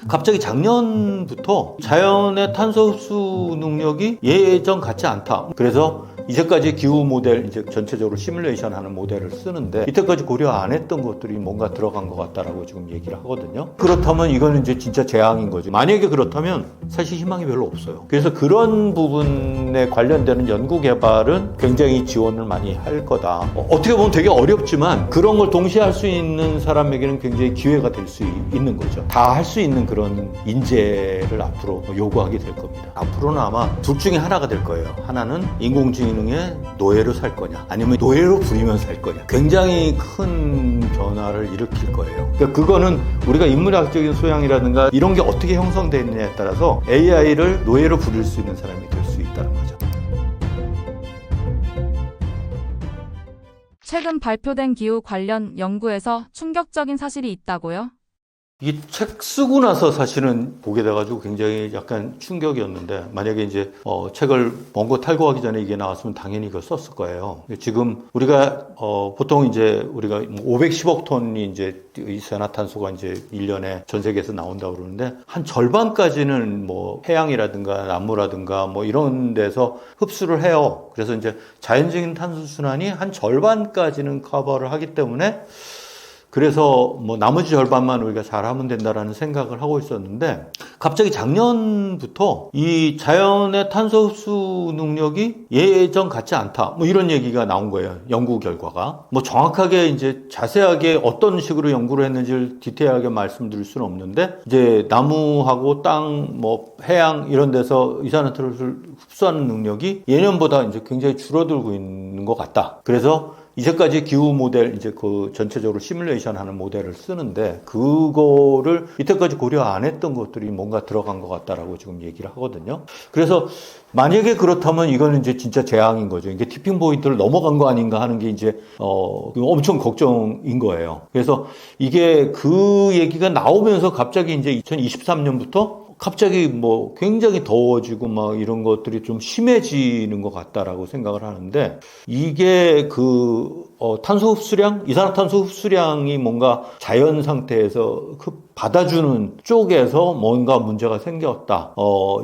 갑자기 작년부터 자연의 탄소 흡수 능력이 예전 같지 않다. 그래서 이제까지 기후 모델, 이제 전체적으로 시뮬레이션 하는 모델을 쓰는데 이때까지 고려 안 했던 것들이 뭔가 들어간 것 같다라고 지금 얘기를 하거든요. 그렇다면 이거는 이제 진짜 재앙인 거죠. 만약에 그렇다면 사실 희망이 별로 없어요. 그래서 그런 부분에 관련되는 연구 개발은 굉장히 지원을 많이 할 거다. 어떻게 보면 되게 어렵지만 그런 걸 동시에 할 수 있는 사람에게는 굉장히 기회가 될 수 있는 거죠. 다 할 수 있는 그런 인재를 앞으로 요구하게 될 겁니다. 앞으로는 아마 둘 중에 하나가 될 거예요. 하나는 인공지능의 노예로 살 거냐, 아니면 노예로 부리면 살 거냐. 굉장히 큰 변화를 일으킬 거예요. 그러니까 그거는 우리가 인문학적인 소양이라든가 이런 게 어떻게 형성되어 있느냐에 따라서 AI를 노예로 부릴 수 있는 사람이 될 수 있다는 거죠. 최근 발표된 기후 관련 연구에서 충격적인 사실이 있다고요? 이 책 쓰고 나서 사실은 보게 돼가지고 굉장히 약간 충격이었는데, 만약에 이제 책을 원고 탈고하기 전에 이게 나왔으면 당연히 이걸 썼을 거예요. 지금 우리가 보통 이제 우리가 510억 톤이 이제 이산화탄소가 이제 1년에 전 세계에서 나온다고 그러는데, 한 절반까지는 뭐 해양이라든가 나무라든가 뭐 이런 데서 흡수를 해요. 그래서 이제 자연적인 탄소 순환이 한 절반까지는 커버를 하기 때문에, 그래서 뭐 나머지 절반만 우리가 잘하면 된다라는 생각을 하고 있었는데, 갑자기 작년부터 이 자연의 탄소 흡수 능력이 예전 같지 않다, 뭐 이런 얘기가 나온 거예요. 연구 결과가. 뭐 정확하게 이제 자세하게 어떤 식으로 연구를 했는지를 디테일하게 말씀드릴 수는 없는데, 이제 나무하고 땅, 뭐 해양 이런 데서 이산화탄소를 흡수하는 능력이 예년보다 이제 굉장히 줄어들고 있는 것 같다. 그래서 이제까지 기후 모델, 이제 그 전체적으로 시뮬레이션 하는 모델을 쓰는데, 그거를 이때까지 고려 안 했던 것들이 뭔가 들어간 것 같다라고 지금 얘기를 하거든요. 그래서 만약에 그렇다면 이거는 이제 진짜 재앙인 거죠. 이게 티핑 포인트를 넘어간 거 아닌가 하는 게 이제, 엄청 걱정인 거예요. 그래서 이게 그 얘기가 나오면서 갑자기 이제 2023년부터 갑자기 뭐 굉장히 더워지고 막 이런 것들이 좀 심해지는 것 같다라고 생각을 하는데, 이게 탄소 흡수량, 이산화탄소 흡수량이 뭔가 자연 상태에서 받아주는 쪽에서 뭔가 문제가 생겼다.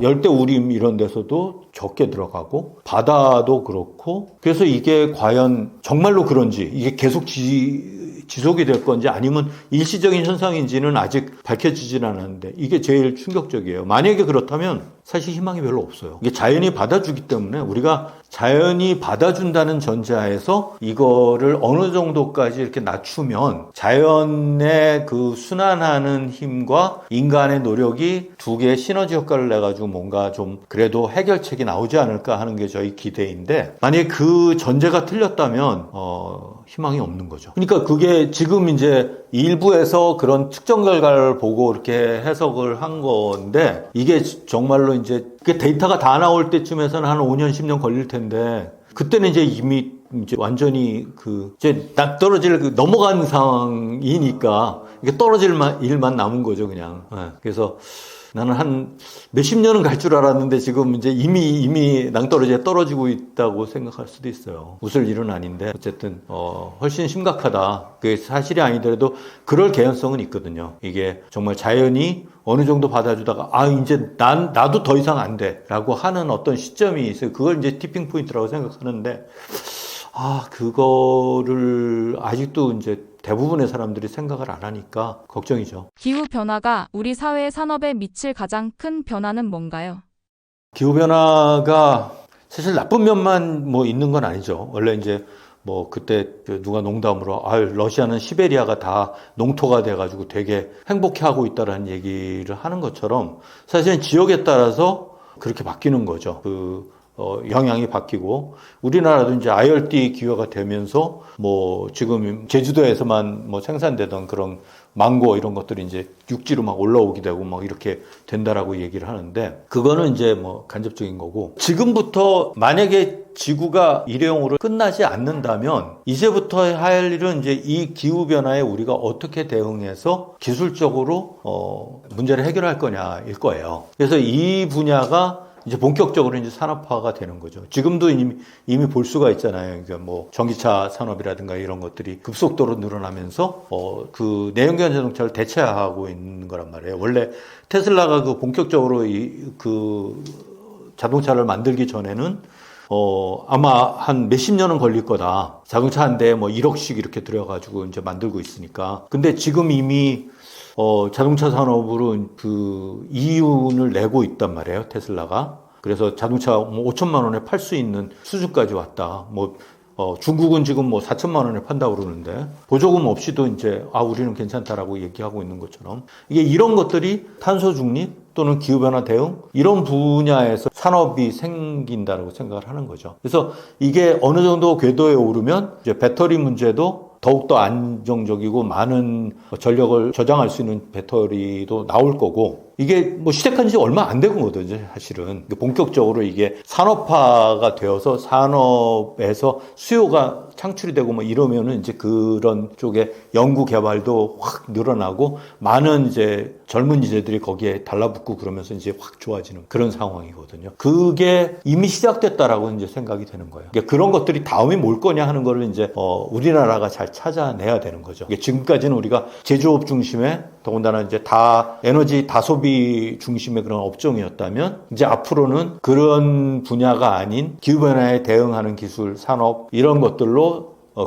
열대우림 이런 데서도 적게 들어가고, 바다도 그렇고, 그래서 이게 과연 정말로 그런지, 이게 계속 지속이 될 건지 아니면 일시적인 현상인지는 아직 밝혀지진 않았는데, 이게 제일 충격적이에요. 만약에 그렇다면 사실 희망이 별로 없어요. 이게 자연이 받아주기 때문에, 우리가 자연이 받아준다는 전제하에서 이거를 어느 정도까지 이렇게 낮추면 자연의 그 순환하는 힘과 인간의 노력이 두 개의 시너지 효과를 내가지고 뭔가 좀 그래도 해결책이 나오지 않을까 하는 게 저희 기대인데, 만약에 그 전제가 틀렸다면 희망이 없는 거죠. 그러니까 그게 지금 이제 일부에서 그런 특정 결과를 보고 이렇게 해석을 한 건데, 이게 정말로 이제 그 데이터가 다 나올 때쯤에서는 한 5년, 10년 걸릴 텐데, 그때는 이제 이미 이제 완전히 이제 떨어질 넘어간 상황이니까 이게 떨어질 일만 남은 거죠, 그냥. 그래서 나는 한 몇십 년은 갈 줄 알았는데 지금 이제 이미 낭떠러지에 떨어지고 있다고 생각할 수도 있어요. 웃을 일은 아닌데 어쨌든 훨씬 심각하다. 그게 사실이 아니더라도 그럴 개연성은 있거든요. 이게 정말 자연이 어느 정도 받아주다가 이제 나도 더 이상 안 돼라고 하는 어떤 시점이 있어요. 그걸 이제 티핑 포인트라고 생각하는데, 그거를 아직도 이제 대부분의 사람들이 생각을 안 하니까 걱정이죠. 기후 변화가 우리 사회 산업에 미칠 가장 큰 변화는 뭔가요? 기후 변화가 사실 나쁜 면만 뭐 있는 건 아니죠. 원래 이제 뭐 그때 누가 농담으로 러시아는 시베리아가 다 농토가 돼가지고 되게 행복해하고 있다라는 얘기를 하는 것처럼, 사실은 지역에 따라서 그렇게 바뀌는 거죠. 영향이 바뀌고, 우리나라도 이제 IRD 기후가 되면서 뭐 지금 제주도에서만 뭐 생산되던 그런 망고 이런 것들이 이제 육지로 막 올라오게 되고 막 이렇게 된다라고 얘기를 하는데, 그거는 이제 뭐 간접적인 거고, 지금부터 만약에 지구가 일회용으로 끝나지 않는다면 이제부터 할 일은 이제 이 기후변화에 우리가 어떻게 대응해서 기술적으로 문제를 해결할 거냐일 거예요. 그래서 이 분야가 이제 본격적으로 이제 산업화가 되는 거죠. 지금도 이미 볼 수가 있잖아요. 그러니까 뭐 전기차 산업이라든가 이런 것들이 급속도로 늘어나면서 그 내연기관 자동차를 대체하고 있는 거란 말이에요. 원래 테슬라가 그 본격적으로 그 자동차를 만들기 전에는 아마 한 몇십 년은 걸릴 거다. 자동차 한 대에 뭐 1억씩 이렇게 들여가지고 이제 만들고 있으니까. 근데 지금 이미 자동차 산업으로 그 이윤을 내고 있단 말이에요, 테슬라가. 그래서 자동차 뭐 5천만 원에 팔 수 있는 수준까지 왔다. 뭐, 중국은 지금 뭐 4천만 원에 판다고 그러는데, 보조금 없이도 이제, 우리는 괜찮다라고 얘기하고 있는 것처럼. 이게 이런 것들이 탄소 중립 또는 기후변화 대응, 이런 분야에서 산업이 생긴다고 생각을 하는 거죠. 그래서 이게 어느 정도 궤도에 오르면 이제 배터리 문제도 더욱더 안정적이고 많은 전력을 저장할 수 있는 배터리도 나올 거고, 이게 뭐 시작한 지 얼마 안 되거든요, 사실은. 본격적으로 이게 산업화가 되어서 산업에서 수요가 창출이 되고 뭐 이러면은 이제 그런 쪽에 연구 개발도 확 늘어나고 많은 이제 젊은 이제들이 거기에 달라붙고 그러면서 이제 확 좋아지는 그런 상황이거든요. 그게 이미 시작됐다라고 이제 생각이 되는 거예요. 그러니까 그런 것들이 다음에 뭘 거냐 하는 거를 이제 우리나라가 잘 찾아내야 되는 거죠. 그러니까 지금까지는 우리가 제조업 중심의 더군다나 이제 에너지 다소비 중심의 그런 업종이었다면 이제 앞으로는 그런 분야가 아닌 기후변화에 대응하는 기술, 산업 이런 것들로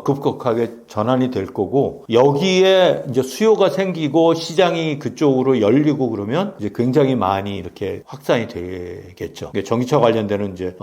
급격하게 전환이 될 거고, 여기에 이제 수요가 생기고 시장이 그쪽으로 열리고 그러면 이제 굉장히 많이 이렇게 확산이 되겠죠. 전기차 관련되는 이제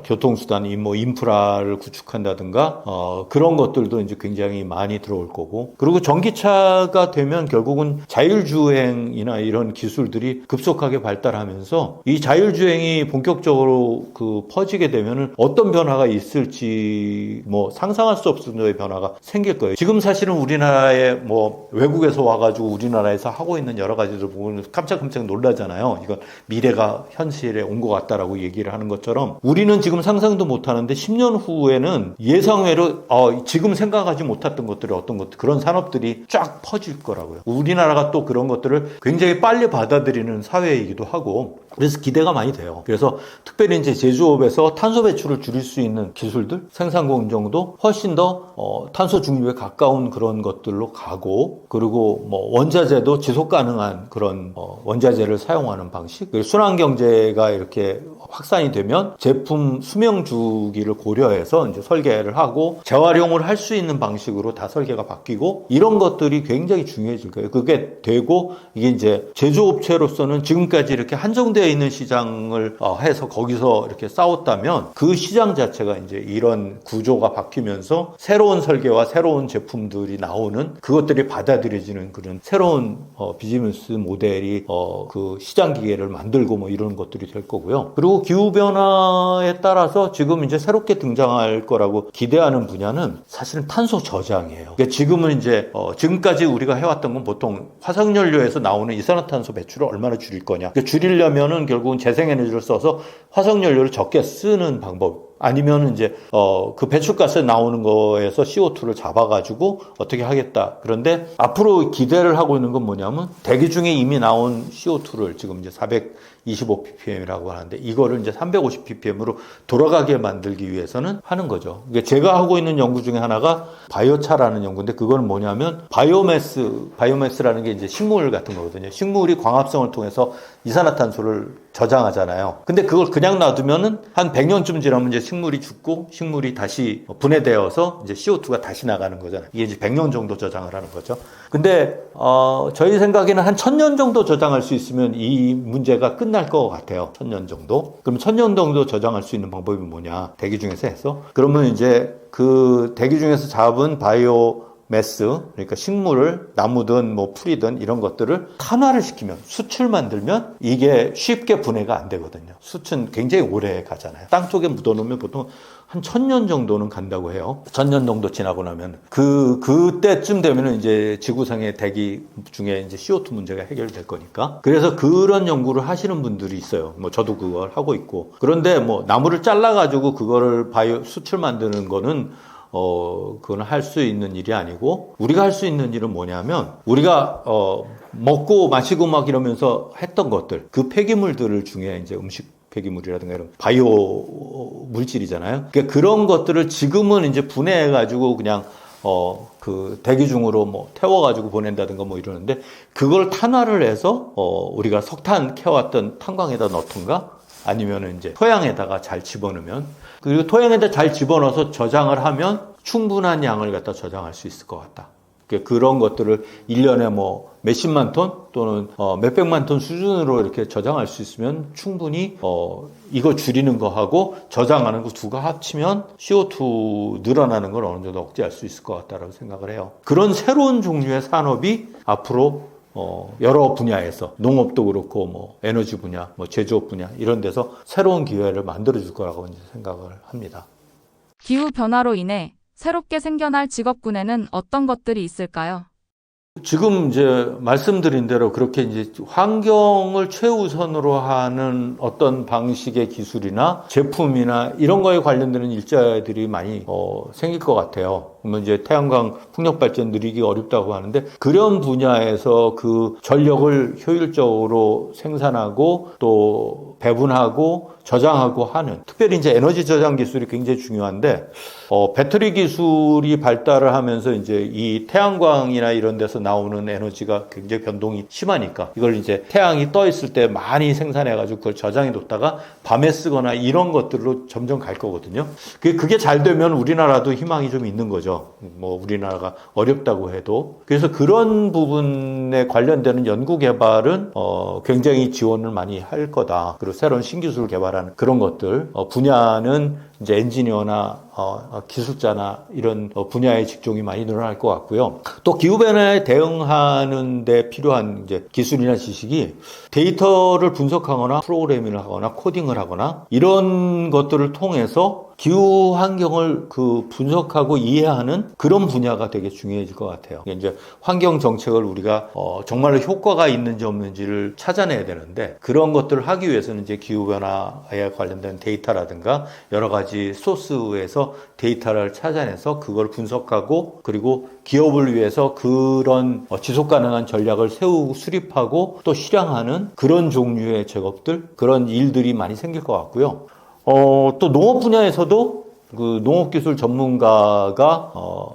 교통수단, 뭐 인프라를 구축한다든가 그런 것들도 이제 굉장히 많이 들어올 거고, 그리고 전기차가 되면 결국은 자율주행이나 이런 기술들이 급속하게 발달하면서 이 자율주행이 본격적으로 그 퍼지게 되면은 어떤 변화가 있을지 뭐 상상할 수 없을 정도의 변화가 생길 거예요. 지금 사실은 우리나라에 뭐 외국에서 와가지고 우리나라에서 하고 있는 여러 가지들 보면 깜짝깜짝 놀라잖아요. 이건 미래가 현실에 온 것 같다라고 얘기를 하는 것처럼 우리는 지금 상상도 못하는데 10년 후에는 예상외로 지금 생각하지 못했던 것들이 어떤 것들 그런 산업들이 쫙 퍼질 거라고요. 우리나라가 또 그런 것들을 굉장히 빨리 받아들이는 사회이기도 하고 그래서 기대가 많이 돼요. 그래서 특별히 이제 제조업에서 탄소 배출을 줄일 수 있는 기술들, 생산 공정도 훨씬 더 탄소 중립에 가까운 그런 것들로 가고, 그리고 뭐 원자재도 지속 가능한 그런 원자재를 사용하는 방식, 순환 경제가 이렇게 확산이 되면 제품 수명 주기를 고려해서 이제 설계를 하고 재활용을 할 수 있는 방식으로 다 설계가 바뀌고 이런 것들이 굉장히 중요해질 거예요. 그게 되고 이게 이제 제조업체로서는 지금까지 이렇게 한정되어 있는 시장을 해서 거기서 이렇게 싸웠다면 그 시장 자체가 이제 이런 구조가 바뀌면서 새로운 설계와 새로운 제품들이 나오는 그것들이 받아들여지는 그런 새로운 비즈니스 모델이 그 시장 기회를 만들고 뭐 이런 것들이 될 거고요. 그리고 기후변화에 따라서 지금 이제 새롭게 등장할 거라고 기대하는 분야는 사실은 탄소 저장이에요. 그러니까 지금은 이제 지금까지 우리가 해왔던 건 보통 화석연료에서 나오는 이산화탄소 배출을 얼마나 줄일 거냐. 그러니까 줄이려면은 결국은 재생에너지를 써서 화석연료를 적게 쓰는 방법. 아니면 이제 그 배출가스 나오는 거에서 CO2를 잡아가지고 어떻게 하겠다. 그런데 앞으로 기대를 하고 있는 건 뭐냐면 대기 중에 이미 나온 CO2를 지금 이제 425ppm이라고 하는데 이거를 이제 350ppm으로 돌아가게 만들기 위해서는 하는 거죠. 그러니까 제가 하고 있는 연구 중에 하나가 바이오차라는 연구인데 그거는 뭐냐면 바이오매스라는 게 이제 식물 같은 거거든요. 식물이 광합성을 통해서 이산화탄소를 저장하잖아요. 근데 그걸 그냥 놔두면은 한 100년쯤 지나면 이제 식물이 죽고 식물이 다시 분해되어서 이제 CO2가 다시 나가는 거잖아요. 이게 이제 100년 정도 저장을 하는 거죠. 근데 저희 생각에는 한 1000년 정도 저장할 수 있으면 이 문제가 끝날 것 같아요. 1000년 정도. 그럼 1000년 정도 저장할 수 있는 방법이 뭐냐? 대기 중에서 해서. 그러면 이제 그 대기 중에서 잡은 바이오매스, 그러니까 식물을 나무든 뭐 풀이든 이런 것들을 탄화를 시키면 수출 만들면 이게 쉽게 분해가 안 되거든요. 수치는 굉장히 오래 가잖아요. 땅 속에 묻어놓으면 보통 한 1000년 정도는 간다고 해요. 1000년 정도 지나고 나면 그때쯤 되면은 이제 지구상의 대기 중에 이제 CO2 문제가 해결될 거니까. 그래서 그런 연구를 하시는 분들이 있어요. 뭐 저도 그걸 하고 있고. 그런데 뭐 나무를 잘라가지고 그거를 수출 만드는 거는 그건 할 수 있는 일이 아니고, 우리가 할 수 있는 일은 뭐냐면, 우리가, 먹고 마시고 막 이러면서 했던 것들, 그 폐기물들을 중에 이제 음식 폐기물이라든가 이런 바이오 물질이잖아요. 그러니까 그런 것들을 지금은 이제 분해해가지고 그냥 그 대기 중으로 뭐 태워가지고 보낸다든가 뭐 이러는데 그걸 탄화를 해서 우리가 석탄 캐왔던 탄광에다 넣던가 아니면은 이제 토양에다가 잘 집어넣으면 그리고 토양에다 잘 집어넣어서 저장을 하면 충분한 양을 갖다 저장할 수 있을 것 같다. 그런 것들을 1년에 뭐 몇십만 톤 또는 몇백만 톤 수준으로 이렇게 저장할 수 있으면 충분히 이거 줄이는 거하고 저장하는 거 두가 합치면 CO2 늘어나는 걸 어느 정도 억제할 수 있을 것 같다라고 생각을 해요. 그런 새로운 종류의 산업이 앞으로 여러 분야에서 농업도 그렇고 뭐 에너지 분야, 뭐 제조업 분야 이런 데서 새로운 기회를 만들어 줄 거라고 이제 생각을 합니다. 기후 변화로 인해 새롭게 생겨날 직업군에는 어떤 것들이 있을까요? 지금 이제 말씀드린 대로 그렇게 이제 환경을 최우선으로 하는 어떤 방식의 기술이나 제품이나 이런 거에 관련되는 일자리들이 많이 생길 것 같아요. 그러면 이제 태양광 풍력 발전 늘리기 어렵다고 하는데 그런 분야에서 그 전력을 효율적으로 생산하고 또 배분하고 저장하고 하는 특별히 이제 에너지 저장 기술이 굉장히 중요한데 배터리 기술이 발달을 하면서 이제 이 태양광이나 이런 데서 나오는 에너지가 굉장히 변동이 심하니까 이걸 이제 태양이 떠 있을 때 많이 생산해 가지고 그걸 저장해 뒀다가 밤에 쓰거나 이런 것들로 점점 갈 거거든요. 그게 잘 되면 우리나라도 희망이 좀 있는 거죠. 뭐 우리나라가 어렵다고 해도 그래서 그런 부분에 관련되는 연구 개발은 굉장히 지원을 많이 할 거다. 그리고 새로운 신기술 개발하는 그런 것들 분야는 이제 엔지니어나 기술자나 이런 분야의 직종이 많이 늘어날 것 같고요. 또 기후변화에 대응하는 데 필요한 이제 기술이나 지식이 데이터를 분석하거나 프로그래밍을 하거나 코딩을 하거나 이런 것들을 통해서 기후 환경을 그 분석하고 이해하는 그런 분야가 되게 중요해질 것 같아요. 이제 환경 정책을 우리가 정말로 효과가 있는지 없는지를 찾아내야 되는데 그런 것들을 하기 위해서는 이제 기후 변화에 관련된 데이터라든가 여러 가지 소스에서 데이터를 찾아내서 그걸 분석하고 그리고 기업을 위해서 그런 지속 가능한 전략을 세우고 수립하고 또 실행하는 그런 종류의 작업들 그런 일들이 많이 생길 것 같고요. 또 농업 분야에서도 그 농업기술 전문가가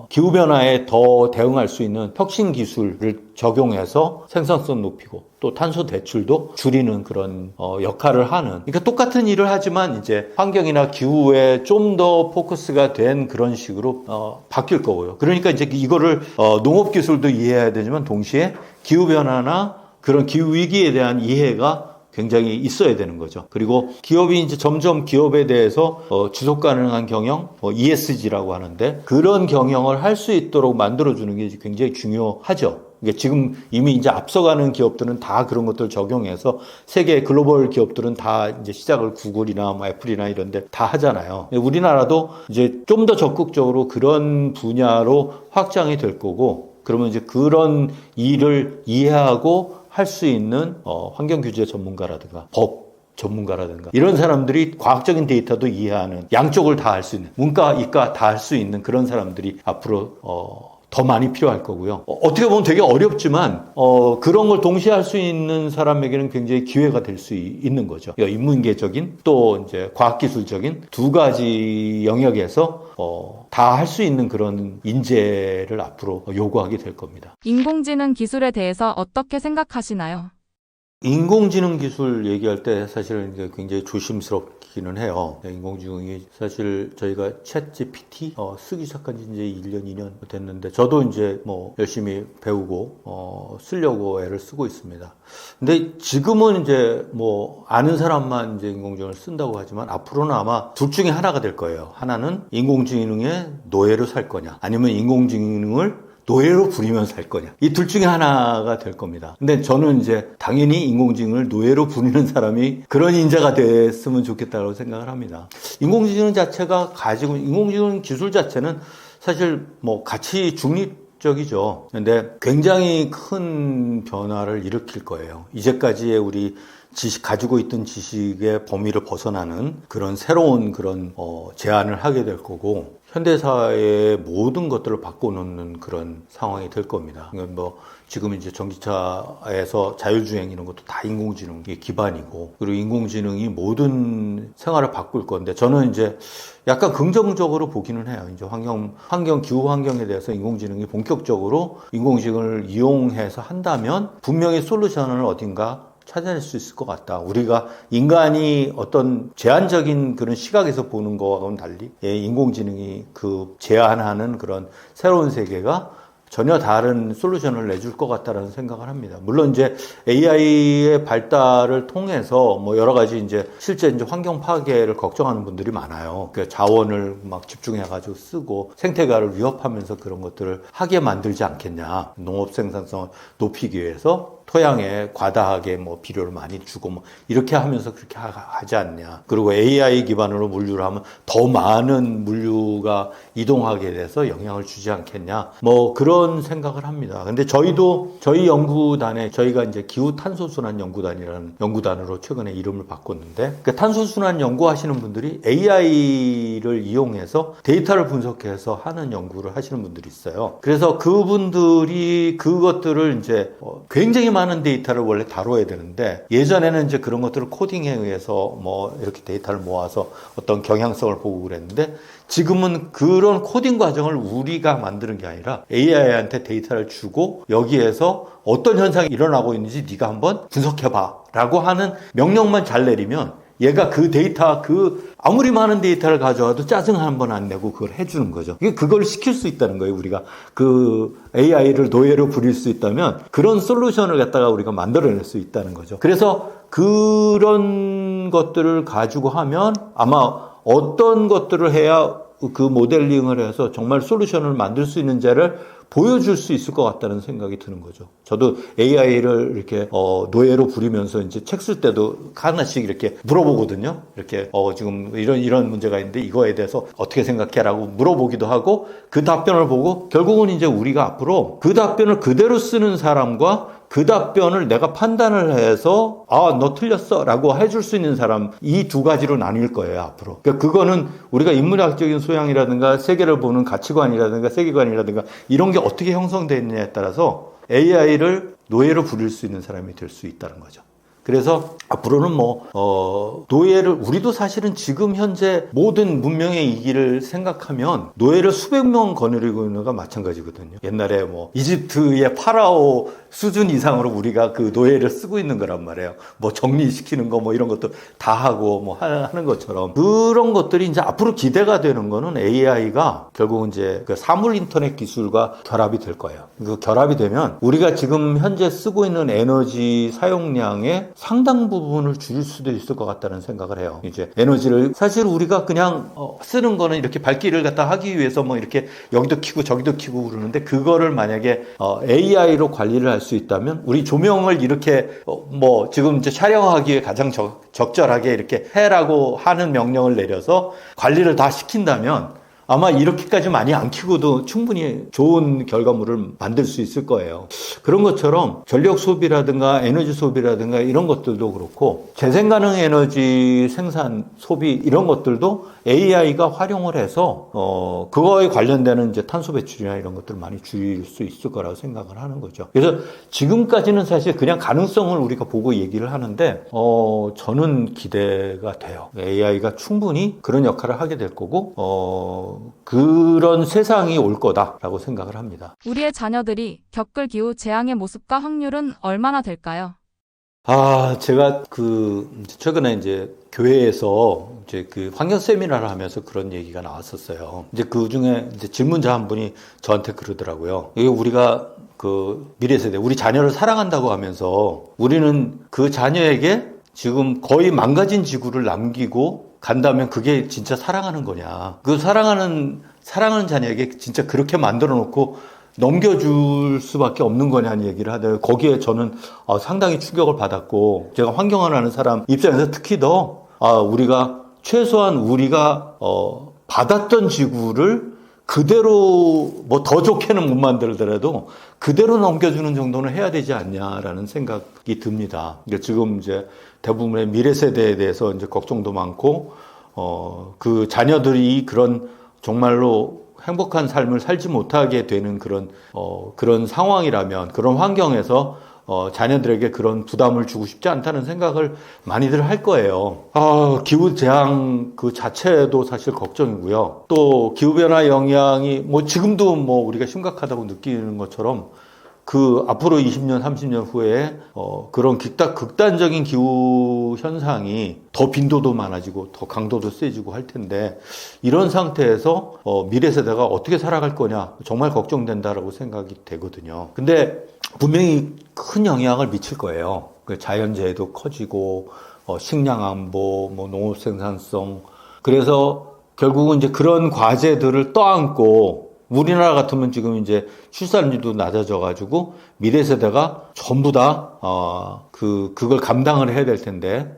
기후변화에 더 대응할 수 있는 혁신 기술을 적용해서 생산성 높이고 또 탄소 배출도 줄이는 그런 역할을 하는 그러니까 똑같은 일을 하지만 이제 환경이나 기후에 좀 더 포커스가 된 그런 식으로 바뀔 거고요. 그러니까 이제 이거를 농업기술도 이해해야 되지만 동시에 기후변화나 그런 기후위기에 대한 이해가 굉장히 있어야 되는 거죠. 그리고 기업이 이제 점점 기업에 대해서 지속 가능한 경영, ESG라고 하는데 그런 경영을 할 수 있도록 만들어주는 게 굉장히 중요하죠. 그러니까 지금 이미 이제 앞서가는 기업들은 다 그런 것들을 적용해서 세계 글로벌 기업들은 다 이제 시작을 구글이나 뭐 애플이나 이런 데 다 하잖아요. 우리나라도 이제 좀 더 적극적으로 그런 분야로 확장이 될 거고 그러면 이제 그런 일을 이해하고 할 수 있는 환경규제 전문가라든가 법 전문가라든가 이런 사람들이 과학적인 데이터도 이해하는 양쪽을 다 할 수 있는 문과, 이과 다 할 수 있는 그런 사람들이 앞으로 더 많이 필요할 거고요. 어떻게 보면 되게 어렵지만 그런 걸 동시에 할 수 있는 사람에게는 굉장히 기회가 될 수 있는 거죠. 인문계적인 또 이제 과학기술적인 두 가지 영역에서 다 할 수 있는 그런 인재를 앞으로 요구하게 될 겁니다. 인공지능 기술에 대해서 어떻게 생각하시나요? 인공지능 기술 얘기할 때 사실은 이제 굉장히 조심스럽기는 해요. 인공지능이 사실 저희가 챗 GPT 쓰기 시작한 지 이제 1년, 2년 됐는데 저도 이제 뭐 열심히 배우고 쓰려고 애를 쓰고 있습니다. 근데 지금은 이제 뭐 아는 사람만 이제 인공지능을 쓴다고 하지만 앞으로는 아마 둘 중에 하나가 될 거예요. 하나는 인공지능의 노예로 살 거냐 아니면 인공지능을 노예로 부리면서 살 거냐. 이 둘 중에 하나가 될 겁니다. 근데 저는 이제 당연히 인공지능을 노예로 부리는 사람이 그런 인재가 됐으면 좋겠다고 생각을 합니다. 인공지능 자체가 가지고, 인공지능 기술 자체는 사실 뭐 가치 중립적이죠. 근데 굉장히 큰 변화를 일으킬 거예요. 이제까지의 우리 가지고 있던 지식의 범위를 벗어나는 그런 새로운 그런 제안을 하게 될 거고, 현대사의 모든 것들을 바꿔놓는 그런 상황이 될 겁니다. 그러니까 뭐 지금 이제 전기차에서 자율주행 이런 것도 다 인공지능이 기반이고, 그리고 인공지능이 모든 생활을 바꿀 건데, 저는 이제 약간 긍정적으로 보기는 해요. 이제 기후 환경에 대해서 인공지능이 본격적으로 인공지능을 이용해서 한다면 분명히 솔루션을 어딘가 찾아낼 수 있을 것 같다. 우리가 인간이 어떤 제한적인 그런 시각에서 보는 거와는 달리 인공지능이 그 제한하는 그런 새로운 세계가 전혀 다른 솔루션을 내줄 것 같다라는 생각을 합니다. 물론 이제 AI의 발달을 통해서 뭐 여러 가지 이제 실제 이제 환경 파괴를 걱정하는 분들이 많아요. 그 자원을 막 집중해가지고 쓰고 생태계를 위협하면서 그런 것들을 하게 만들지 않겠냐. 농업 생산성을 높이기 위해서 토양에 과다하게 뭐 비료를 많이 주고 뭐 이렇게 하면서 그렇게 하지 않냐. 그리고 AI 기반으로 물류를 하면 더 많은 물류가 이동하게 돼서 영향을 주지 않겠냐. 뭐 그런 생각을 합니다. 근데 저희 연구단에 저희가 이제 기후 탄소 순환 연구단이라는 연구단으로 최근에 이름을 바꿨는데, 그 탄소 순환 연구하시는 분들이 AI를 이용해서 데이터를 분석해서 하는 연구를 하시는 분들이 있어요. 그래서 그분들이 그것들을 이제 굉장히 많은 데이터를 원래 다뤄야 되는데, 예전에는 이제 그런 것들을 코딩에 의해서 뭐 이렇게 데이터를 모아서 어떤 경향성을 보고 그랬는데, 지금은 그런 코딩 과정을 우리가 만드는 게 아니라 AI한테 데이터를 주고 여기에서 어떤 현상이 일어나고 있는지 네가 한번 분석해봐 라고 하는 명령만 잘 내리면 얘가 그 데이터, 아무리 많은 데이터를 가져와도 짜증 한 번 안 내고 그걸 해주는 거죠. 그걸 시킬 수 있다는 거예요. 우리가 그 AI를 노예로 부릴 수 있다면 그런 솔루션을 갖다가 우리가 만들어낼 수 있다는 거죠. 그래서 그런 것들을 가지고 하면 아마 어떤 것들을 해야 그 모델링을 해서 정말 솔루션을 만들 수 있는지를 보여줄 수 있을 것 같다는 생각이 드는 거죠. 저도 AI를 이렇게 노예로 부리면서 이제 책 쓸 때도 하나씩 이렇게 물어보거든요. 이렇게 지금 이런 문제가 있는데 이거에 대해서 어떻게 생각해라고 물어보기도 하고, 그 답변을 보고 결국은 이제 우리가 앞으로 그 답변을 그대로 쓰는 사람과 그 답변을 내가 판단을 해서 너 틀렸어 라고 해줄 수 있는 사람, 이 두 가지로 나뉠 거예요 앞으로. 그러니까 그거는 우리가 인문학적인 소양이라든가 세계를 보는 가치관이라든가 세계관이라든가 이런 게 어떻게 형성되느냐에 따라서 AI를 노예로 부릴 수 있는 사람이 될 수 있다는 거죠. 그래서 앞으로는 노예를, 우리도 사실은 지금 현재 모든 문명의 이기를 생각하면 노예를 수백 명 거느리고 있는 거가 마찬가지거든요. 옛날에 뭐 이집트의 파라오 수준 이상으로 우리가 그 노예를 쓰고 있는 거란 말이에요. 뭐 정리시키는 거 뭐 이런 것도 다 하고 뭐 하는 것처럼, 그런 것들이 이제 앞으로 기대가 되는 거는 AI가 결국은 이제 그 사물 인터넷 기술과 결합이 될 거예요. 그 결합이 되면 우리가 지금 현재 쓰고 있는 에너지 사용량의 상당 부분을 줄일 수도 있을 것 같다는 생각을 해요. 이제 에너지를 사실 우리가 그냥 쓰는 거는 이렇게 밝기를 갖다 하기 위해서 뭐 이렇게 여기도 켜고 저기도 켜고 그러는데, 그거를 만약에 AI로 관리를 할 수 있다면, 우리 조명을 이렇게 뭐 지금 이제 촬영하기에 가장 적절하게 이렇게 해라고 하는 명령을 내려서 관리를 다 시킨다면 아마 이렇게까지 많이 안 키고도 충분히 좋은 결과물을 만들 수 있을 거예요. 그런 것처럼 전력 소비라든가 에너지 소비라든가 이런 것들도 그렇고, 재생 가능 에너지 생산 소비 이런 것들도 AI가 활용을 해서 그거에 관련되는 이제 탄소 배출이나 이런 것들을 많이 줄일 수 있을 거라고 생각을 하는 거죠. 그래서 지금까지는 사실 그냥 가능성을 우리가 보고 얘기를 하는데 저는 기대가 돼요. AI가 충분히 그런 역할을 하게 될 거고 그런 세상이 올 거다라고 생각을 합니다. 우리의 자녀들이 겪을 기후 재앙의 모습과 확률은 얼마나 될까요? 제가 최근에 이제 교회에서 이제 그 환경 세미나를 하면서 그런 얘기가 나왔었어요. 이제 그 중에 이제 질문자 한 분이 저한테 그러더라고요. 이게 우리가 그 미래 세대, 우리 자녀를 사랑한다고 하면서 우리는 그 자녀에게 지금 거의 망가진 지구를 남기고 간다면 그게 진짜 사랑하는 거냐. 그 사랑하는 자녀에게 진짜 그렇게 만들어 놓고 넘겨줄 수밖에 없는 거냐는 얘기를 하더라고요. 거기에 저는 상당히 충격을 받았고, 제가 환경을 하는 사람 입장에서 특히 더 우리가 최소한 우리가 받았던 지구를 그대로 뭐 더 좋게는 못 만들더라도 그대로 넘겨주는 정도는 해야 되지 않냐라는 생각이 듭니다. 그러니까 지금 이제 대부분의 미래 세대에 대해서 이제 걱정도 많고, 그 자녀들이 그런 정말로 행복한 삶을 살지 못하게 되는 그런 상황이라면, 그런 환경에서 자녀들에게 그런 부담을 주고 싶지 않다는 생각을 많이들 할 거예요. 기후재앙 그 자체도 사실 걱정이고요. 또 기후변화 영향이 뭐 지금도 뭐 우리가 심각하다고 느끼는 것처럼 그 앞으로 20년, 30년 후에 그런 극단적인 기후 현상이 더 빈도도 많아지고 더 강도도 세지고 할 텐데, 이런 상태에서 미래 세대가 어떻게 살아갈 거냐 정말 걱정된다라고 생각이 되거든요. 근데 분명히 큰 영향을 미칠 거예요. 자연재해도 커지고 식량 안보, 뭐 농업 생산성. 그래서 결국은 이제 그런 과제들을 떠안고, 우리나라 같으면 지금 이제 출산율도 낮아져가지고 미래 세대가 전부 다 그걸 감당을 해야 될 텐데,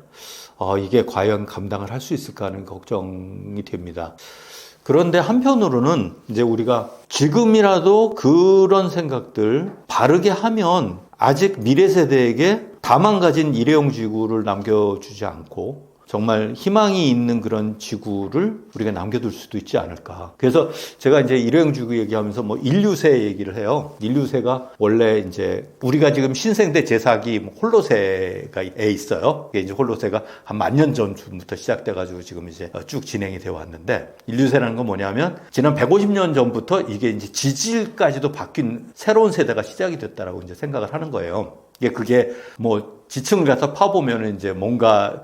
이게 과연 감당을 할 수 있을까 하는 걱정이 됩니다. 그런데 한편으로는 이제 우리가 지금이라도 그런 생각들 바르게 하면 아직 미래 세대에게 다 망가진 일회용 지구를 남겨주지 않고 정말 희망이 있는 그런 지구를 우리가 남겨둘 수도 있지 않을까. 그래서 제가 이제 일회용 지구 얘기하면서 뭐 인류세 얘기를 해요. 인류세가 원래 이제 우리가 지금 신생대 제4기 홀로세가 있어요. 이게 이제 홀로세가 한 10,000년 전부터 시작돼가지고 지금 이제 쭉 진행이 되어 왔는데, 인류세라는 건 뭐냐면 지난 150년 전부터 이게 이제 지질까지도 바뀐 새로운 세대가 시작이 됐다라고 이제 생각을 하는 거예요. 그게 뭐 지층을 가서 파보면은 이제 뭔가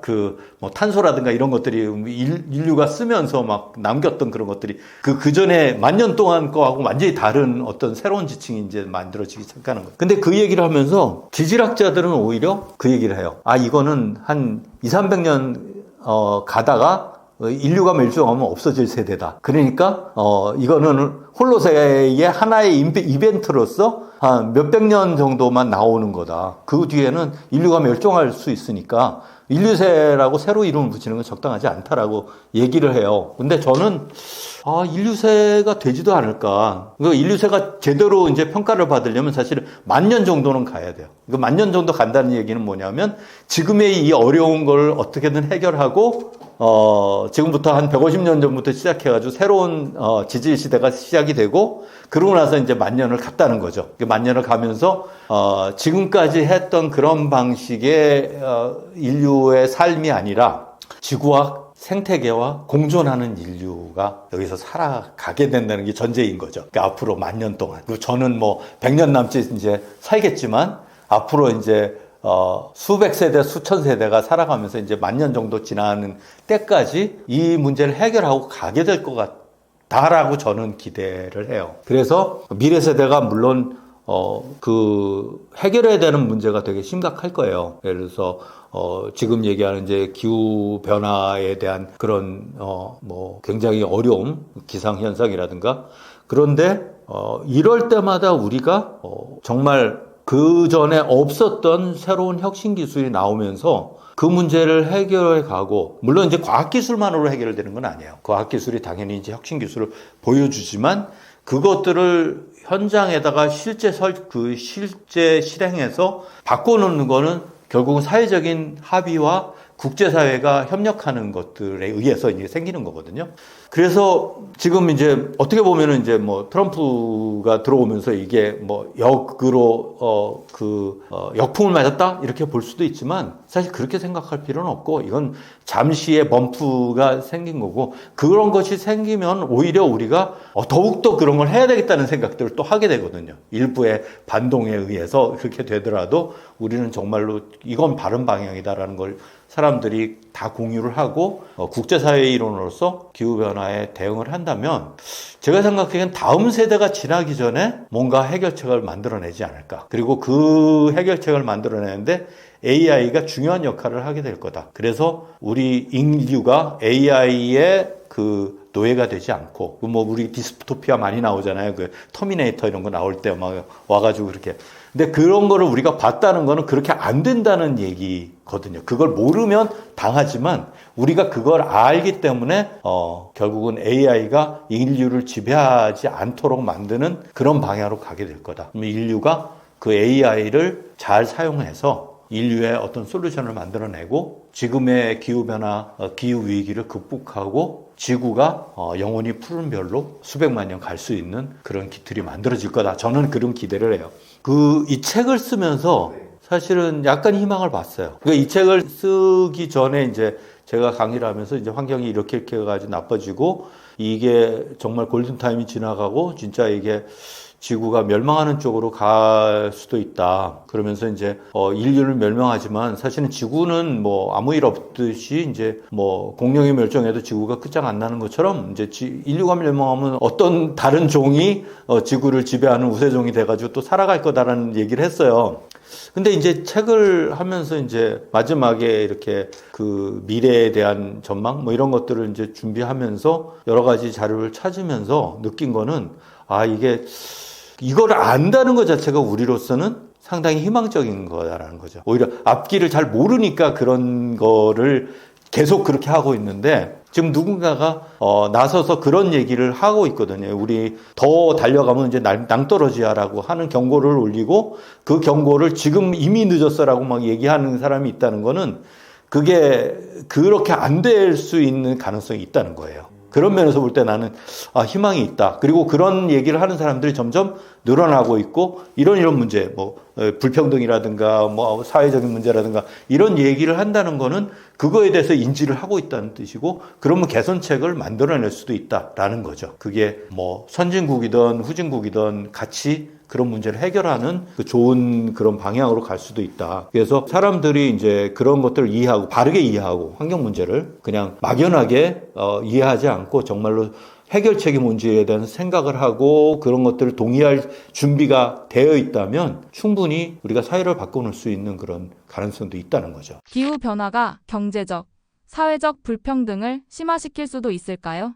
뭐 탄소라든가 이런 것들이 인류가 쓰면서 막 남겼던 그런 것들이 그 전에 10,000년 동안 거하고 완전히 다른 어떤 새로운 지층이 이제 만들어지기 시작하는 거예요. 근데 그 얘기를 하면서 지질학자들은 오히려 그 얘기를 해요. 이거는 한 200~300년 가다가 인류가 멸종하면 없어질 세대다. 그러니까 이거는 홀로세의 하나의 이벤트로서 한 몇백 년 정도만 나오는 거다. 그 뒤에는 인류가 멸종할 수 있으니까 인류세라고 새로 이름을 붙이는 건 적당하지 않다라고 얘기를 해요. 근데 저는 인류세가 되지도 않을까. 인류세가 제대로 이제 평가를 받으려면 사실은 10,000년 정도는 가야 돼요. 10,000년 정도 간다는 얘기는 뭐냐면 지금의 이 어려운 걸 어떻게든 해결하고 지금부터 한 150년 전부터 시작해가지고 새로운 지질 시대가 시작이 되고, 그러고 나서 이제 10,000년을 갔다는 거죠. 10,000년을 가면서 지금까지 했던 그런 방식의 인류의 삶이 아니라 지구와 생태계와 공존하는 인류가 여기서 살아가게 된다는 게 전제인 거죠. 그러니까 앞으로 10,000년 동안. 저는 뭐 100년 남짓 이제 살겠지만 앞으로 이제 수백 세대, 수천 세대가 살아가면서 이제 10,000년 정도 지나는 때까지 이 문제를 해결하고 가게 될 것 같다라고 저는 기대를 해요. 그래서 미래 세대가 물론 해결해야 되는 문제가 되게 심각할 거예요. 예를 들어서 지금 얘기하는 이제 기후 변화에 대한 그런 뭐 굉장히 어려움, 기상 현상이라든가. 그런데 이럴 때마다 우리가 정말 그 전에 없었던 새로운 혁신 기술이 나오면서 그 문제를 해결해 가고, 물론 이제 과학기술만으로 해결되는 건 아니에요. 과학기술이 당연히 이제 혁신 기술을 보여주지만 그것들을 현장에다가 실제 실행해서 바꿔놓는 거는 결국은 사회적인 합의와 국제사회가 협력하는 것들에 의해서 이제 생기는 거거든요. 그래서 지금 이제 어떻게 보면은 이제 뭐 트럼프가 들어오면서 이게 뭐 역으로 역풍을 맞았다 이렇게 볼 수도 있지만, 사실 그렇게 생각할 필요는 없고, 이건 잠시의 범프가 생긴 거고, 그런 것이 생기면 오히려 우리가 더욱더 그런 걸 해야 되겠다는 생각들을 또 하게 되거든요. 일부의 반동에 의해서 그렇게 되더라도 우리는 정말로 이건 바른 방향이다라는 걸 사람들이 다 공유를 하고 국제사회의 일원으로서 기후변화에 대응을 한다면, 제가 생각하기엔 다음 세대가 지나기 전에 뭔가 해결책을 만들어내지 않을까. 그리고 그 해결책을 만들어내는데 AI가 중요한 역할을 하게 될 거다. 그래서 우리 인류가 AI의 그 노예가 되지 않고, 뭐 우리 디스토피아 많이 나오잖아요. 그 터미네이터 이런 거 나올 때 막 와가지고 그렇게 근데 그런 거를 우리가 봤다는 거는 그렇게 안 된다는 얘기거든요. 그걸 모르면 당하지만 우리가 그걸 알기 때문에 결국은 AI가 인류를 지배하지 않도록 만드는 그런 방향으로 가게 될 거다. 그러면 인류가 그 AI를 잘 사용해서 인류의 어떤 솔루션을 만들어내고 지금의 기후변화, 기후위기를 극복하고 지구가 영원히 푸른 별로 수백만 년 갈 수 있는 그런 기틀이 만들어질 거다. 저는 그런 기대를 해요. 이 책을 쓰면서 사실은 약간 희망을 봤어요. 그러니까 이 책을 쓰기 전에 이제 제가 강의를 하면서 이제 환경이 이렇게 해가지고 나빠지고 이게 정말 골든타임이 지나가고 진짜 이게 지구가 멸망하는 쪽으로 갈 수도 있다. 그러면서 이제 인류를 멸망하지만 사실은 지구는 뭐 아무 일 없듯이 이제 뭐 공룡이 멸종해도 지구가 끝장 안 나는 것처럼 이제 인류가 멸망하면 어떤 다른 종이 지구를 지배하는 우세종이 돼가지고 또 살아갈 거다라는 얘기를 했어요. 근데 이제 책을 하면서 이제 마지막에 이렇게 그 미래에 대한 전망 뭐 이런 것들을 이제 준비하면서 여러 가지 자료를 찾으면서 느낀 거는 이걸 안다는 것 자체가 우리로서는 상당히 희망적인 거다라는 거죠. 오히려 앞길을 잘 모르니까 그런 거를 계속 그렇게 하고 있는데 지금 누군가가 나서서 그런 얘기를 하고 있거든요. 우리 더 달려가면 이제 낭떠러지야라고 하는 경고를 올리고 그 경고를 지금 이미 늦었어라고 막 얘기하는 사람이 있다는 거는 그게 그렇게 안 될 수 있는 가능성이 있다는 거예요. 그런 면에서 볼 때 나는 희망이 있다. 그리고 그런 얘기를 하는 사람들이 점점 늘어나고 있고 이런 문제, 뭐 불평등이라든가 뭐 사회적인 문제라든가 이런 얘기를 한다는 거는 그거에 대해서 인지를 하고 있다는 뜻이고 그러면 개선책을 만들어낼 수도 있다라는 거죠. 그게 뭐 선진국이든 후진국이든 같이 그런 문제를 해결하는 그 좋은 그런 방향으로 갈 수도 있다. 그래서 사람들이 이제 그런 것들을 이해하고 바르게 이해하고 환경 문제를 그냥 막연하게 이해하지 않고 정말로 해결책이 뭔지에 대한 생각을 하고 그런 것들을 동의할 준비가 되어 있다면 충분히 우리가 사회를 바꿔놓을 수 있는 그런 가능성도 있다는 거죠. 기후변화가 경제적, 사회적 불평등을 심화시킬 수도 있을까요?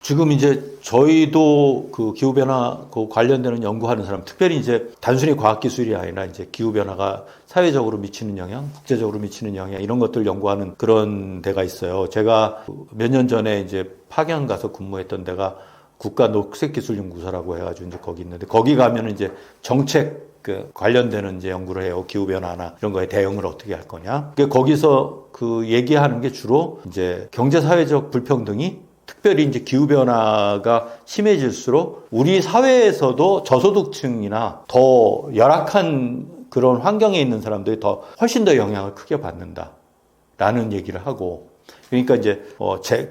지금 이제 저희도 그 기후변화 그 관련되는 연구하는 사람, 특별히 이제 단순히 과학기술이 아니라 이제 기후변화가 사회적으로 미치는 영향, 국제적으로 미치는 영향, 이런 것들 연구하는 그런 데가 있어요. 제가 몇 년 전에 이제 파견 가서 근무했던 데가 국가녹색기술연구소라고 해가지고 이제 거기 있는데 거기 가면은 이제 정책 관련되는 이제 연구를 해요. 기후변화나 이런 거에 대응을 어떻게 할 거냐. 거기서 그 얘기하는 게 주로 이제 경제사회적 불평등이 특별히 이제 기후변화가 심해질수록 우리 사회에서도 저소득층이나 더 열악한 그런 환경에 있는 사람들이 훨씬 더 영향을 크게 받는다라는 얘기를 하고 그러니까 이제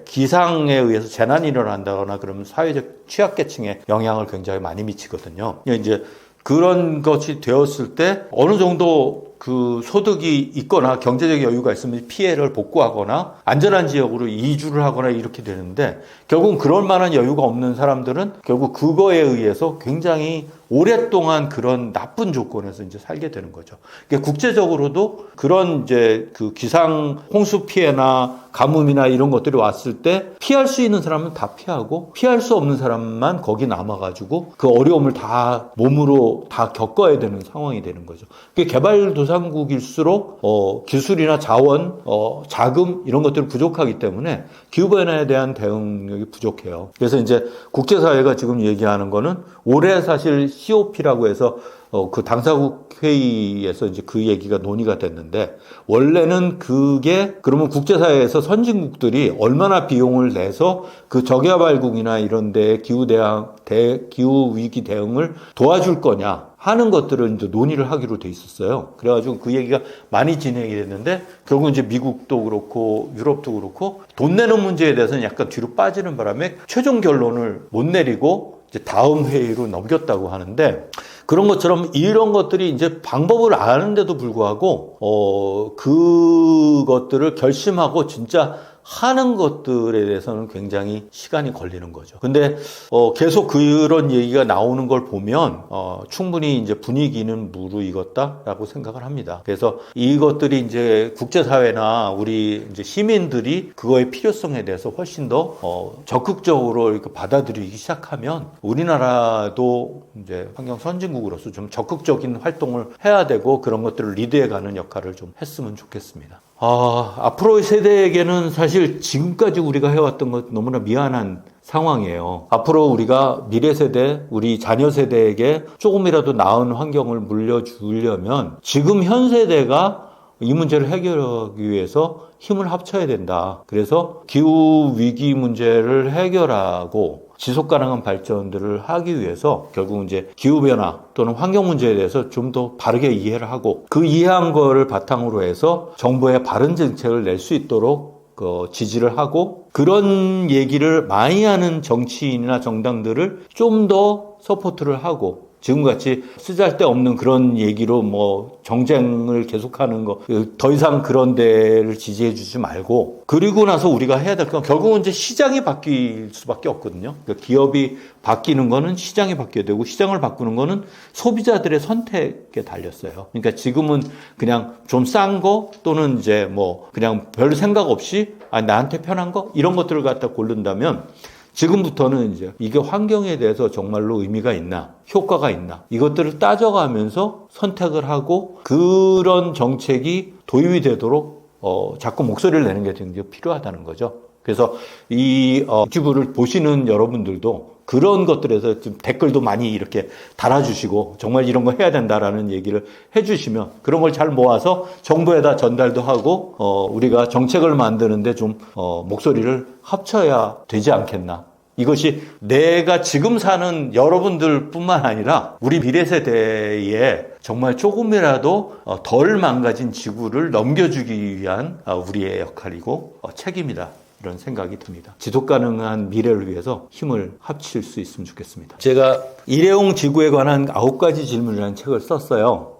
기상에 의해서 재난이 일어난다거나 그러면 사회적 취약계층에 영향을 굉장히 많이 미치거든요. 이제 그런 것이 되었을 때 어느 정도 그 소득이 있거나 경제적 여유가 있으면 피해를 복구하거나 안전한 지역으로 이주를 하거나 이렇게 되는데 결국 그럴 만한 여유가 없는 사람들은 결국 그거에 의해서 굉장히 오랫동안 그런 나쁜 조건에서 이제 살게 되는 거죠. 그러니까 국제적으로도 그런 이제 그 기상 홍수 피해나 가뭄이나 이런 것들이 왔을 때 피할 수 있는 사람은 다 피하고 피할 수 없는 사람만 거기 남아가지고 그 어려움을 다 몸으로 다 겪어야 되는 상황이 되는 거죠. 그게 개발도상국일수록 기술이나 자원, 자금 이런 것들이 부족하기 때문에 기후변화에 대한 대응력이 부족해요. 그래서 이제 국제사회가 지금 얘기하는 거는 올해 사실 COP라고 해서 그 당사국 회의에서 이제 그 얘기가 논의가 됐는데 원래는 그게 그러면 국제사회에서 선진국들이 얼마나 비용을 내서 그 저개발국이나 이런 데 기후 위기 대응을 도와줄 거냐 하는 것들을 이제 논의를 하기로 돼 있었어요. 그래가지고 그 얘기가 많이 진행이 됐는데 결국 이제 미국도 그렇고 유럽도 그렇고 돈 내는 문제에 대해서는 약간 뒤로 빠지는 바람에 최종 결론을 못 내리고 이제 다음 회의로 넘겼다고 하는데 그런 것처럼 이런 것들이 이제 방법을 아는데도 불구하고 그것들을 결심하고 진짜 하는 것들에 대해서는 굉장히 시간이 걸리는 거죠. 근데 계속 그런 얘기가 나오는 걸 보면 충분히 이제 분위기는 무르익었다라고 생각을 합니다. 그래서 이것들이 이제 국제사회나 우리 이제 시민들이 그거의 필요성에 대해서 훨씬 더 적극적으로 이렇게 받아들이기 시작하면 우리나라도 이제 환경 선진국으로서 좀 적극적인 활동을 해야 되고 그런 것들을 리드해가는 역할을 좀 했으면 좋겠습니다. 앞으로의 세대에게는 사실 지금까지 우리가 해왔던 것 너무나 미안한 상황이에요. 앞으로 우리가 미래 세대, 우리 자녀 세대에게 조금이라도 나은 환경을 물려주려면 지금 현 세대가 이 문제를 해결하기 위해서 힘을 합쳐야 된다. 그래서 기후 위기 문제를 해결하고 지속 가능한 발전들을 하기 위해서 결국 이제 기후 변화 또는 환경 문제에 대해서 좀 더 바르게 이해를 하고 그 이해한 거를 바탕으로 해서 정부의 바른 정책을 낼 수 있도록 지지를 하고 그런 얘기를 많이 하는 정치인이나 정당들을 좀 더 서포트를 하고 지금같이 쓰잘데없는 그런 얘기로 뭐 정쟁을 계속하는 거 더 이상 그런 데를 지지해 주지 말고 그리고 나서 우리가 해야 될 건 결국은 이제 시장이 바뀔 수밖에 없거든요. 그러니까 기업이 바뀌는 거는 시장이 바뀌어야 되고 시장을 바꾸는 거는 소비자들의 선택에 달렸어요. 그러니까 지금은 그냥 좀 싼 거 또는 이제 뭐 그냥 별 생각 없이 나한테 편한 거 이런 것들을 갖다 고른다면 지금부터는 이제 이게 환경에 대해서 정말로 의미가 있나, 효과가 있나, 이것들을 따져가면서 선택을 하고 그런 정책이 도입이 되도록 자꾸 목소리를 내는 게 굉장히 필요하다는 거죠. 그래서 이 유튜브를 보시는 여러분들도 그런 것들에서 좀 댓글도 많이 이렇게 달아주시고 정말 이런 거 해야 된다라는 얘기를 해주시면 그런 걸 잘 모아서 정부에다 전달도 하고 우리가 정책을 만드는데 좀 목소리를 합쳐야 되지 않겠나. 이것이 내가 지금 사는 여러분들 뿐만 아니라 우리 미래 세대에 정말 조금이라도 덜 망가진 지구를 넘겨주기 위한 우리의 역할이고 책임이다. 이런 생각이 듭니다. 지속 가능한 미래를 위해서 힘을 합칠 수 있으면 좋겠습니다. 제가 일회용 지구에 관한 9가지 질문이라는 책을 썼어요.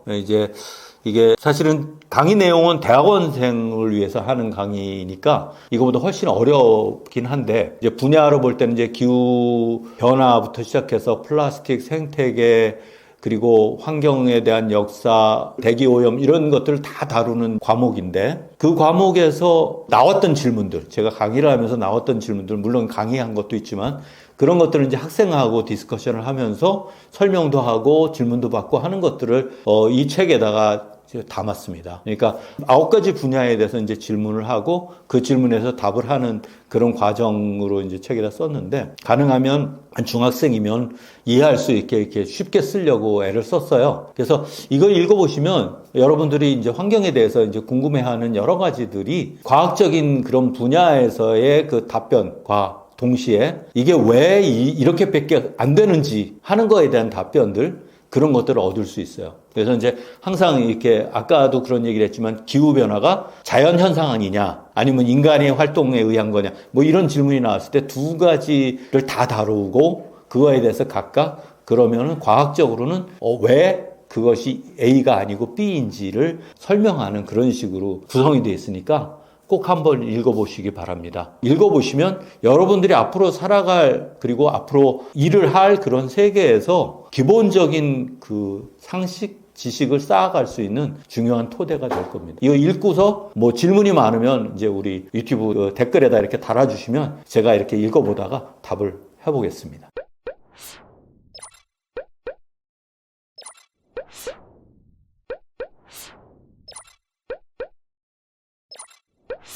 이게 사실은 강의 내용은 대학원생을 위해서 하는 강의니까 이거보다 훨씬 어렵긴 한데 이제 분야로 볼 때는 이제 기후 변화부터 시작해서 플라스틱 생태계 그리고 환경에 대한 역사, 대기 오염 이런 것들을 다 다루는 과목인데 그 과목에서 나왔던 질문들, 제가 강의를 하면서 나왔던 질문들, 물론 강의한 것도 있지만 그런 것들을 이제 학생하고 디스커션을 하면서 설명도 하고 질문도 받고 하는 것들을 이 책에다가 담았습니다. 그러니까 9가지 분야에 대해서 이제 질문을 하고 그 질문에서 답을 하는 그런 과정으로 이제 책에다 썼는데 가능하면 한 중학생이면 이해할 수 있게 이렇게 쉽게 쓰려고 애를 썼어요. 그래서 이걸 읽어보시면 여러분들이 이제 환경에 대해서 이제 궁금해하는 여러 가지들이 과학적인 그런 분야에서의 그 답변과 동시에 이게 왜 이렇게밖에 안 되는지 하는 거에 대한 답변들 그런 것들을 얻을 수 있어요. 그래서 이제 항상 이렇게 아까도 그런 얘기를 했지만 기후변화가 자연현상 아니냐 아니면 인간의 활동에 의한 거냐 뭐 이런 질문이 나왔을 때 두 가지를 다 다루고 그거에 대해서 각각 그러면은 과학적으로는 왜 그것이 A가 아니고 B인지를 설명하는 그런 식으로 구성이 되어 있으니까 꼭 한번 읽어보시기 바랍니다. 읽어보시면 여러분들이 앞으로 살아갈 그리고 앞으로 일을 할 그런 세계에서 기본적인 그 상식, 지식을 쌓아갈 수 있는 중요한 토대가 될 겁니다. 이거 읽고서 뭐 질문이 많으면 이제 우리 유튜브 댓글에다 이렇게 달아주시면 제가 이렇게 읽어보다가 답을 해보겠습니다.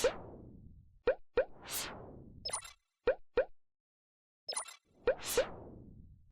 you